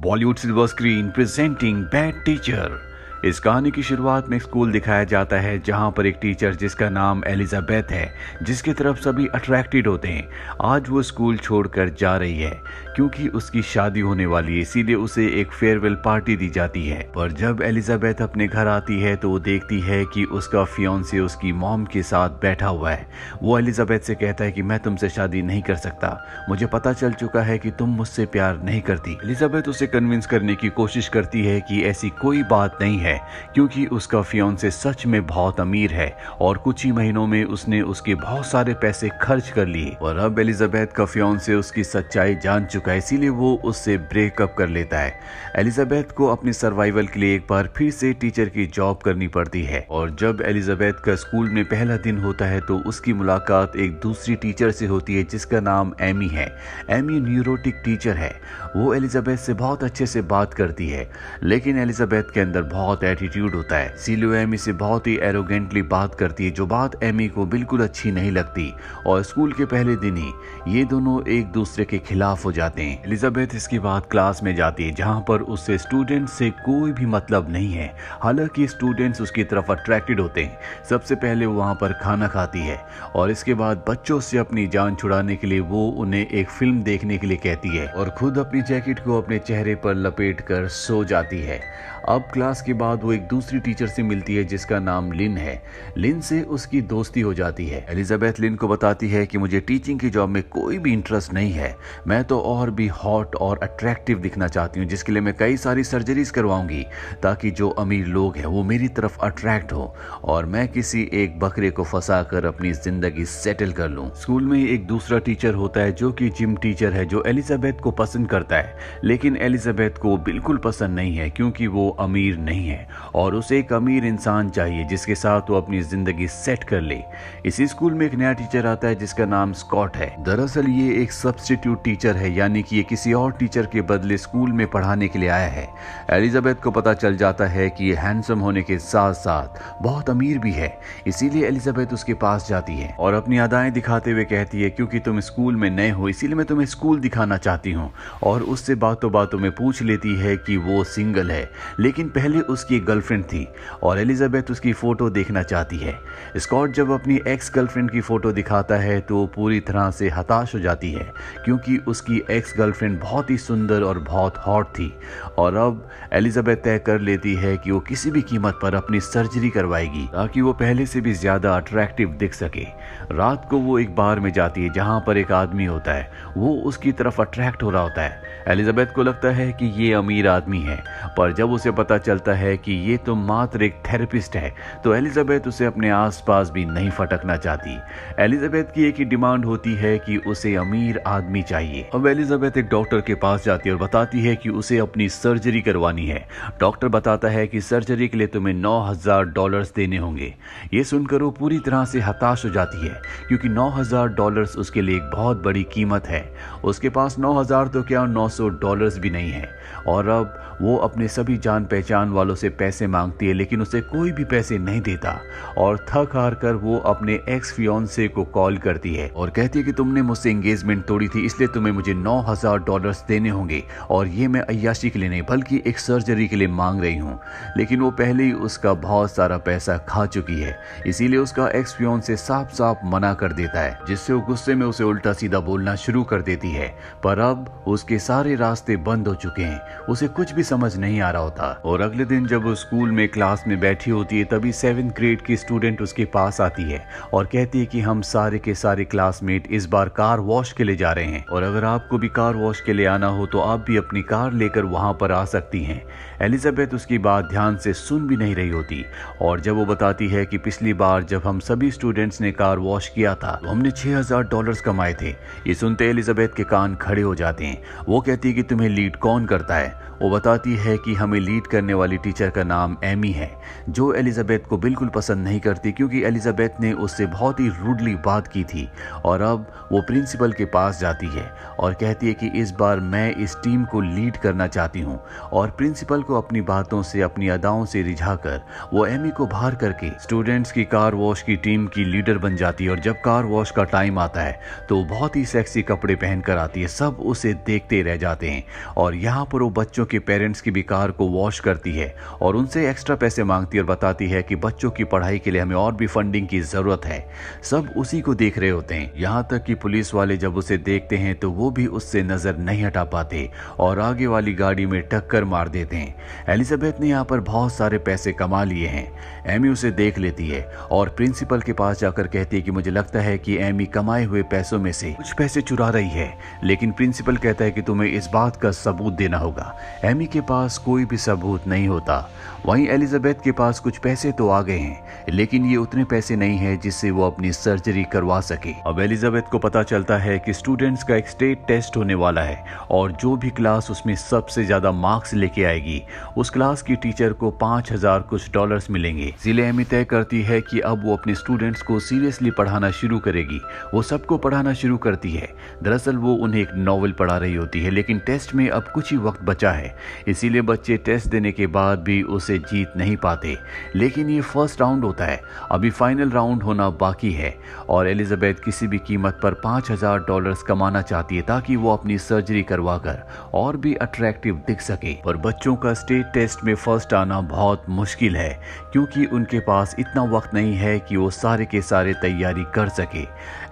Bollywood silver screen presenting bad teacher. इस कहानी की शुरुआत में एक स्कूल दिखाया जाता है जहां पर एक टीचर जिसका नाम एलिजाबेथ है, जिसकी तरफ सभी अट्रैक्टेड होते हैं। आज वो स्कूल छोड़कर जा रही है क्योंकि उसकी शादी होने वाली है, इसीलिए उसे एक फेयरवेल पार्टी दी जाती है। पर जब एलिजाबेथ अपने घर आती है तो वो देखती है कि उसका फियांसे उसकी मॉम के साथ बैठा हुआ है। वो एलिजाबेथ से कहता है कि मैं तुमसे शादी नहीं कर सकता, मुझे पता चल चुका है कि तुम मुझसे प्यार नहीं करती। एलिजाबेथ उसे कन्विंस करने की कोशिश करती है कि ऐसी कोई बात नहीं है क्योंकि उसका फियांसे सच में बहुत अमीर है और कुछ ही महीनों में उसने उसके बहुत सारे पैसे खर्च कर लिए। और अब एलिजाबेथ का फियांसे उसकी सच्चाई जान चुका है, इसीलिए वो उससे ब्रेकअप कर लेता है। एलिजाबेथ को अपनी सर्वाइवल के लिए एक बार फिर से टीचर की जॉब करनी पड़ती है। और जब एलिजाबेथ का स्कूल में पहला दिन होता है तो उसकी मुलाकात एक दूसरी टीचर से होती है जिसका नाम एमी है। एमी न्यूरोटिक टीचर है। वो एलिजाबेथ से बहुत अच्छे से बात करती है, लेकिन एलिजाबेथ के अंदर बहुत एटीट्यूड होता है, इसीलिए एमी से बहुत ही एरोगेंटली बात करती है, जो बात एमी को बिल्कुल अच्छी नहीं लगती। और स्कूल के पहले दिन ही ये दोनों एक दूसरे के खिलाफ हो जाते हैं। एलिजाबेथ इसके बाद क्लास में जाती है जहां पर उससे स्टूडेंट्स से कोई भी मतलब नहीं है, हालांकि स्टूडेंट्स उसकी तरफ अट्रैक्टेड होते हैं। सबसे पहले वो वहां पर खाना खाती है और इसके बाद बच्चों से अपनी जान छुड़ाने के लिए वो उन्हें एक फिल्म देखने के लिए कहती है और खुद अपनी जैकेट को अपने चेहरे पर लपेट कर सो जाती है। अब क्लास के बाद वो एक दूसरी टीचर से मिलती है जिसका नाम लिन है। लिन से उसकी दोस्ती हो जाती है। एलिजाबेथ लिन को बताती है कि मुझे टीचिंग की जॉब में कोई भी इंटरेस्ट नहीं है, मैं तो और भी हॉट और अट्रैक्टिव दिखना चाहती हूँ, जिसके लिए मैं कई सारी सर्जरीज करवाऊंगी ताकि जो अमीर लोग हैं वो मेरी तरफ अट्रैक्ट हो और मैं किसी एक बकरे को फंसा कर अपनी जिंदगी सेटल कर लूं। स्कूल में एक दूसरा टीचर होता है जो कि जिम टीचर है, जो एलिजाबेथ को पसंद करता है, लेकिन एलिजाबेथ को बिल्कुल पसंद नहीं है क्योंकि वो अमीर नहीं है और उसे एक अमीर इंसान चाहिए जिसके साथ वो अपनी जिंदगी सेट कर ले। इसी स्कूल में एक नया टीचर आता है जिसका नाम स्कॉट है। दरअसल ये एक सब्स्टिट्यूट टीचर है, यानी कि ये किसी और टीचर के बदले स्कूल में पढ़ाने के लिए आया है। एलिजाबेथ को पता चल जाता है कि ये हैंडसम होने के साथ साथ बहुत अमीर भी है, इसीलिए एलिजाबेथ उसके पास जाती है और अपनी अदाएं दिखाते हुए कहती है क्योंकि तुम स्कूल में नए हो इसीलिए मैं तुम्हें स्कूल दिखाना चाहती हूँ। और उससे बातों बातों में पूछ लेती है कि वो सिंगल है, लेकिन पहले उसकी एक गर्लफ्रेंड थी और एलिजाबेथ उसकी फोटो देखना चाहती है। स्कॉट जब अपनी एक्स गर्लफ्रेंड की फोटो दिखाता है तो पूरी तरह से हताश हो जाती है क्योंकि उसकी एक्स गर्लफ्रेंड बहुत ही सुंदर और बहुत हॉट थी। और अब एलिजाबेथ तय कर लेती है कि वो किसी भी कीमत पर अपनी सर्जरी करवाएगी ताकि वो पहले से भी ज्यादा अट्रैक्टिव दिख सके। रात को वो एक बार में जाती है जहां पर एक आदमी होता है, वो उसकी तरफ अट्रैक्ट हो रहा होता है। एलिजाबेथ को लगता है कि ये अमीर आदमी है, पर जब उसे पता चलता है कि ये तो मात्र एक थेरेपिस्ट है तो एलिजाबेथ उसे अपने आसपास भी नहीं फटकना चाहती। एलिजाबेथ की एक ही डिमांड होती है कि उसे अमीर आदमी चाहिए। अब एलिजाबेथ एक डॉक्टर के पास जाती है और बताती है कि उसे अपनी सर्जरी करवानी है। डॉक्टर बताता है कि सर्जरी के लिए तुम्हें $9,000 देने होंगे। ये सुनकर वो पूरी तरह से हताश हो जाती है क्योंकि $9,000 उसके लिए एक बहुत बड़ी कीमत है। उसके पास 9,000 तो क्या $900 भी नहीं है। और अब वो अपने सभी जान पहचान वालों से पैसे मांगती है, लेकिन उसे कोई भी पैसे नहीं देता और थक हार कर वो अपने एक्स फियांसे को कॉल करती है और कहती है कि तुमने मुझसे एंगेजमेंट तोड़ी थी, इसलिए तुम्हें मुझे $9,000 देने होंगे और ये मैं अय्याशी के लिए नहीं बल्कि एक सर्जरी के लिए मांग रही हूँ। लेकिन वो पहले ही उसका बहुत सारा पैसा खा चुकी है, इसीलिए उसका एक्स फियांसे साफ साफ मना कर देता है, जिससे वो गुस्से में उसे उल्टा सीधा बोलना शुरू कर देती है। पर अब उसके सारे रास्ते बंद हो चुके हैं, उसे कुछ भी समझ नहीं आ रहा होता। और अगले दिन जब वो स्कूल में क्लास में बैठी होती है तभी 7th ग्रेड की स्टूडेंट उसके पास आती है और कहती है कि हम सारे के सारे क्लासमेट इस बार कार वॉश के लिए जा रहे हैं और अगर आपको भी कार वॉश के लिए आना हो तो आप भी अपनी कार लेकर वहां पर आ सकती हैं। एलिजाबेथ उसकी बात ध्यान से सुन भी नहीं रही होती और जब वो बताती है कि पिछली बार जब हम सभी स्टूडेंट्स ने कार वॉश किया था तो हमने $6,000 कमाए थे। ये सुनते एलिजाबेथ के कान खड़े हो जाते हैं। वो कहती है कि तुम्हें लीड कौन करता है। वो बताती है कि हमें लीड करने वाली टीचर टीचर का नाम एमी है, जो एलिजाबेथ को बिल्कुल पसंद नहीं करती क्योंकि एलिजाबेथ ने उससे बहुत ही रूडली बात की थी। और अब वो प्रिंसिपल के पास जाती है और कहती है कि इस बार मैं इस टीम को लीड करना चाहती हूँ। और प्रिंसिपल को अपनी बातों से, अपनी अदाओं से रिझाकर वो एमी को बाहर करके स्टूडेंट्स की कार वॉश की टीम की लीडर बन जाती है। और जब कार वॉश का टाइम आता है तो बहुत ही सेक्सी कपड़े पहनकर आती है, सब उसे देखते रह जाते हैं। और यहाँ पर वो बच्चों के पेरेंट्स की भी कार को वॉश करती है और उनसे एक्स्ट्रा पैसे मांगती है और बताती है कि बच्चों की पढ़ाई के लिए हमें और भी फंडिंग की जरूरत है। सब उसी को देख रहे होते हैं, यहाँ तक कि पुलिस वाले जब उसे देखते हैं तो वो भी उससे नजर नहीं हटा पाते और आगे वाली गाड़ी में टक्कर मार देते हैं। एलिजाबेथ ने यहाँ पर बहुत सारे पैसे कमा लिए हैं। एमी उसे देख लेती है और प्रिंसिपल के पास जाकर कहती है कि मुझे लगता है कि एमी कमाए हुए पैसों में से कुछ पैसे चुरा रही है। लेकिन प्रिंसिपल कहता है कि तुम्हें इस बात का सबूत देना होगा। एमी के पास कोई भी सबूत नहीं होता। वहीं एलिजाबेथ के पास कुछ पैसे तो आ गए हैं, लेकिन ये उतने पैसे नहीं है जिससे वो अपनी सर्जरी करवा सके। अब एलिजाबेथ को पता चलता है कि स्टूडेंट्स का एक स्टेट टेस्ट होने वाला है और जो भी क्लास उसमें सबसे ज्यादा मार्क्स लेके आएगी उस क्लास की टीचर को 5000 कुछ डॉलर्स मिलेंगे। इसलिए एमी तय करती है कि अब वो अपने स्टूडेंट्स को सीरियसली पढ़ाना शुरू करेगी। वो सबको पढ़ाना शुरू करती है। दरअसल वो उन्हें एक नॉवेल पढ़ा रही होती है, लेकिन टेस्ट में अब कुछ ही वक्त बचा है, इसीलिए बच्चे टेस्ट देने के बाद भी उसे जीत नहीं पाते। लेकिन ये फर्स्ट राउंड होता है, अभी फाइनल राउंड होना बाकी है और एलिजाबेथ किसी भी कीमत पर 5000 डॉलर्स कमाना चाहती है ताकि वो अपनी सर्जरी करवाकर और भी अट्रैक्टिव दिख सके। पर बच्चों का स्टेट टेस्ट में फर्स्ट आना बहुत मुश्किल है क्योंकि उनके पास इतना वक्त नहीं है कि वो सारे के सारे तैयारी कर सके।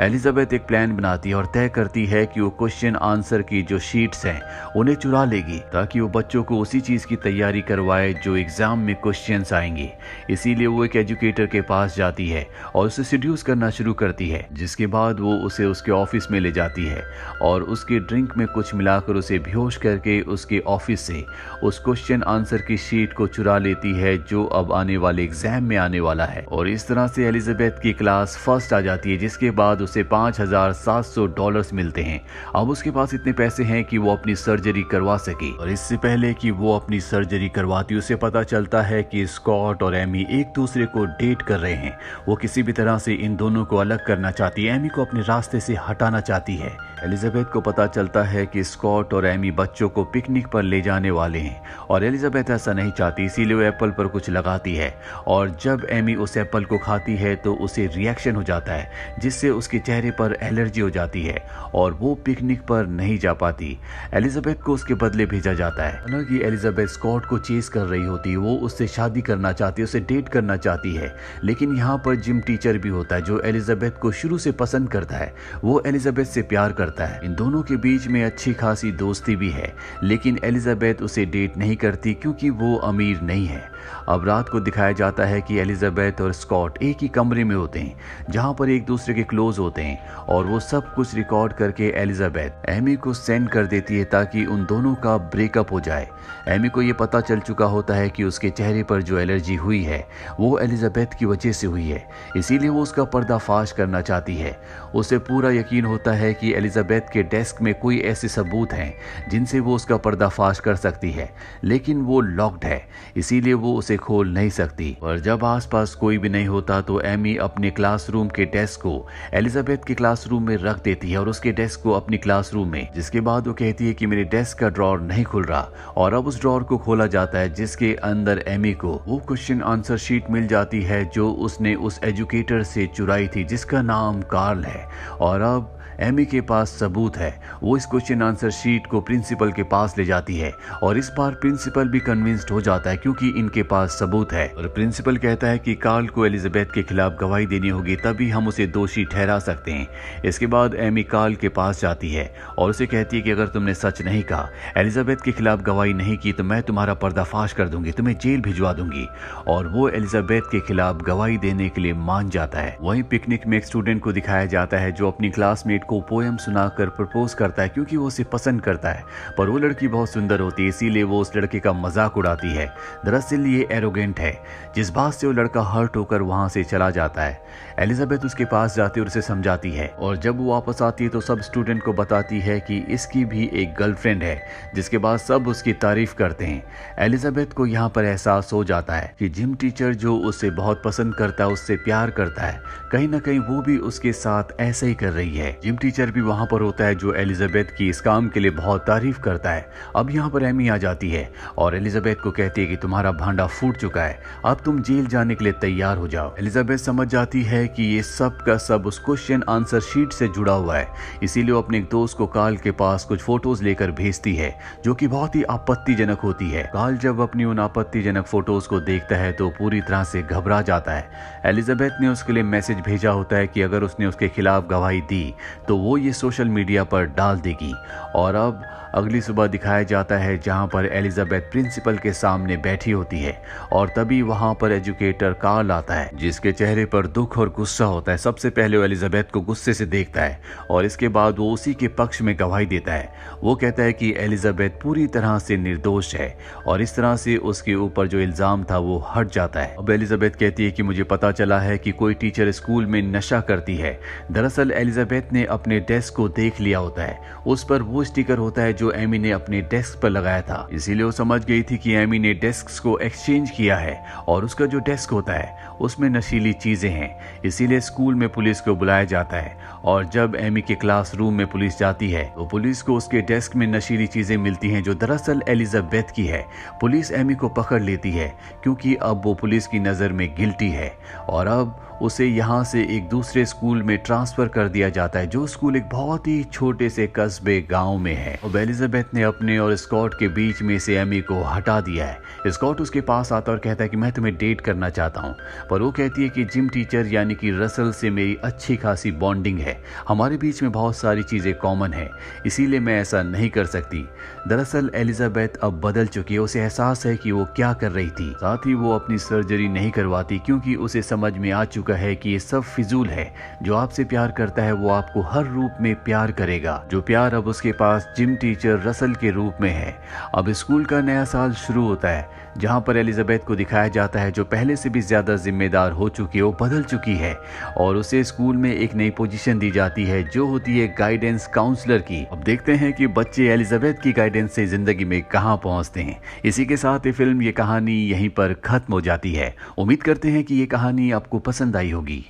एलिजाबेथ एक प्लान बनाती है और तय करती है कि वो क्वेश्चन आंसर की जो शीट्स हैं उन्हें चुरा लेगी ताकि वो बच्चों को उसी चीज की तैयारी करवाए जो एग्जाम में क्वेश्चंस आएंगे। इसीलिए वो एक एजुकेटर के पास जाती है और उसे सीड्यूस करना शुरू करती है, जिसके बाद वो उसे उसके ऑफिस में ले जाती है और उसके ड्रिंक में कुछ मिलाकर उसे बेहोश करके उसके ऑफिस से उस क्वेश्चन आंसर की शीट को चुरा लेती है जो अब आने वाले एग्जाम में आने वाला है। और इस तरह से एलिजाबेथ की क्लास फर्स्ट आ जाती है, जिसके बाद उसे 5700 डॉलर्स मिलते हैं। अब उसके पास इतने पैसे हैं कि वो अपनी सर्जरी करवा सके। और इससे पहले कि वो अपनी सर्जरी करवाती उसे पता चलता है कि स्कॉट और एमी एक दूसरे को डेट कर रहे हैं। वो किसी भी तरह से इन दोनों को अलग करना चाहती है, एमी को अपने रास्ते से हटाना चाहती है। एलिजाबेथ को पता चलता है कि स्कॉट और एमी बच्चों को पिकनिक पर ले जाने वाले हैं और एलिजाबेथ ऐसा नहीं चाहती, इसीलिए वो एप्पल पर कुछ लगाती है और जब एमी उस एप्पल को खाती है तो उसे रिएक्शन हो जाता है, जिससे उसके चेहरे पर एलर्जी हो जाती है और वो पिकनिक पर नहीं जा पाती। एलिजाबेथ को उसके बदले भेजा जाता है। हालांकि एलिजाबेथ स्कॉट को चेस कर रही होती है, वो उससे शादी करना चाहती है, उसे डेट करना चाहती है। लेकिन यहाँ पर जिम टीचर भी होता है जो एलिजाबेथ को शुरू से पसंद करता है, वो एलिजाबेथ से प्यार करता है। इन दोनों के बीच में अच्छी खासी दोस्ती भी है, लेकिन एलिजाबेथ उसे डेट नहीं करती क्योंकि वो अमीर नहीं है। अब रात को दिखाया जाता है कि एलिजाबेथ और स्कॉट एक ही कमरे में होते हैं जहां पर एक दूसरे के क्लोज होते हैं और वो सब कुछ रिकॉर्ड करके एलिजाबेथ एमी को सेंड कर देती है ताकि उन दोनों का ब्रेकअप हो जाए। एमी को ये पता चल चुका होता है कि उसके चेहरे पर जो एलर्जी हुई है वो एलिजाबेथ की वजह से हुई है, इसीलिए वो उसका पर्दाफाश करना चाहती है। उसे पूरा यकीन होता है कि एलिजाबेथ के डेस्क में कोई ऐसे सबूत हैं जिनसे वो उसका पर्दाफाश कर सकती है, लेकिन वो लॉक्ड है, इसीलिए वो उसे खोल नहीं सकती। और जब आसपास कोई भी नहीं होता तो एमी अपने क्लासरूम के डेस्क को एलिजाबेथ के क्लासरूम में रख देती है और उसके डेस्क को अपनी क्लासरूम में, जिसके बाद वो कहती है कि मेरे डेस्क का ड्रॉर नहीं खुल रहा और अब उस ड्रॉर को खोला जाता है जिसके अंदर एमी को वो क्वेश्चन आंसर शीट मिल जाती है जो उसने उस एजुकेटर से चुराई थी जिसका नाम कार्ल है। और अब एमी के पास सबूत है। वो इस क्वेश्चन आंसर शीट को प्रिंसिपल के पास ले जाती है और इस बार प्रिंसिपल भी कन्विंस्ड हो जाता है क्योंकि इनके पास सबूत है। और प्रिंसिपल कहता है कि कार्ल को एलिजाबेथ के खिलाफ गवाही देनी होगी, तभी हम उसे दोषी ठहरा सकते हैं। इसके बाद एमी कार्ल के पास जाती है और उसे कहती है कि अगर तुमने सच नहीं कहा, एलिजाबेथ के खिलाफ गवाही नहीं की तो मैं तुम्हारा पर्दाफाश कर दूंगी, तुम्हें जेल भिजवा दूंगी। और वो एलिजाबेथ के खिलाफ गवाही देने के लिए मान जाता है। वहीं पिकनिक में एक स्टूडेंट को दिखाया जाता है जो अपनी क्लासमेट को पोएम सुनाकर प्रपोज करता है क्योंकि वो उसे पसंद करता है, पर वो लड़की बहुत सुंदर होती है इसीलिए वो उस लड़के का मजाक उड़ाती है। दरअसल ये एरोगेंट है, जिस बात से वो लड़का हर्ट होकर वहां से चला जाता है। एलिजाबेथ उसके पास जाती और उसे समझाती है और जब वो वापस आती है तो सब स्टूडेंट को बताती है कि इसकी भी एक गर्लफ्रेंड है, जिसके बाद सब उसकी तारीफ करते हैं। एलिजाबेथ को यहाँ पर एहसास हो जाता है कि जिम टीचर जो उसे बहुत पसंद करता है, उससे प्यार करता है, कहीं ना कहीं वो भी उसके साथ ऐसे ही कर रही है। जिम टीचर भी वहां पर होता है जो एलिजाबेथ की इस काम के लिए बहुत तारीफ करता है। अब यहाँ पर एमी आ जाती है और एलिजाबेथ को कहती है कि तुम्हारा भांडा फूट चुका है, अब तुम जेल जाने के लिए तैयार हो जाओ। एलिजाबेथ समझ जाती है कि ये सब का सब उस क्वेश्चन आंसर शीट से जुड़ा हुआ है, इसीलिए वो अपने एक दोस्त को कार्ल के पास कुछ फोटोज लेकर भेजती है जो कि बहुत ही आपत्तिजनक होती है। कार्ल जब अपनी उन आपत्तिजनक फोटोज को देखता है तो पूरी तरह से घबरा जाता है। एलिजाबेथ ने उसके लिए मैसेज भेजा होता है कि अगर उसने उसके खिलाफ गवाही दी तो वो ये सोशल मीडिया पर डाल देगी। और अब अगली सुबह दिखाया जाता है जहां पर एलिजाबेथ प्रिंसिपल के सामने बैठी होती है और तभी वहां पर एजुकेटर कार्ल आता है, जिसके चेहरे पर दुख और गुस्सा होता है। सबसे पहले वो एलिजाबेथ को गुस्से से देखता है और इसके बाद वो उसी के पक्ष में गवाही देता है। वो कहता है कि एलिजाबेथ पूरी तरह से निर्दोष है और इस तरह से उसके ऊपर जो इल्जाम था वो हट जाता है। अब एलिजाबेथ कहती है कि मुझे पता चला है कि कोई टीचर स्कूल में नशा करती है। दरअसल एलिजाबेथ ने अपने डेस्क को देख लिया होता है, उस पर वो स्टिकर होता है जो एमी ने अपने डेस्क पर लगाया था, इसीलिए वो समझ गई थी कि एमी ने डेस्क को एक्सचेंज किया है और उसका जो डेस्क होता है उसमें नशीली चीजें हैं। इसीलिए स्कूल में पुलिस को बुलाया जाता है और जब एमी के क्लासरूम में पुलिस जाती है तो पुलिस को उसके डेस्क में नशीली चीजें मिलती हैं जो दरअसल एलिजाबेथ की है। पुलिस एमी को पकड़ लेती है क्योंकि अब वो पुलिस की नजर में गिल्टी है और अब उसे यहाँ से एक दूसरे स्कूल में ट्रांसफर कर दिया जाता है, जो स्कूल एक बहुत ही छोटे से कस्बे गांव में है। अब एलिजाबेथ ने अपने और स्कॉट के बीच में से एमी को हटा दिया है। स्कॉट उसके पास आता और कहता है कि मैं तुम्हें डेट करना चाहता हूँ, पर वो कहती है कि जिम टीचर यानी कि रसल से मेरी अच्छी खासी बॉन्डिंग है, हमारे बीच में बहुत सारी चीजें कॉमन है, इसीलिए मैं ऐसा नहीं कर सकती। दरअसल एलिजाबेथ अब बदल चुकी है, उसे एहसास है कि वो क्या कर रही थी। साथ ही वो अपनी सर्जरी नहीं करवाती क्योंकि उसे समझ में आ चुका है कि ये सब फिजूल है। जो आपसे प्यार करता है वो आपको हर रूप में प्यार करेगा, जो प्यार अब उसके पास जिम टीचर रसल के रूप में है। अब स्कूल का नया साल शुरू होता है जहां पर एलिजाबेथ को दिखाया जाता है जो पहले से भी ज्यादा जिम्मेदार हो चुकी है, वो बदल चुकी है और उसे स्कूल में एक नई पोजीशन दी जाती है जो होती है गाइडेंस काउंसलर की। अब देखते हैं कि बच्चे एलिजाबेथ की गाइडेंस से जिंदगी में कहां पहुंचते हैं। इसी के साथ ये फिल्म, ये कहानी यहीं पर खत्म हो जाती है। उम्मीद करते हैं कि ये कहानी आपको पसंद आई होगी।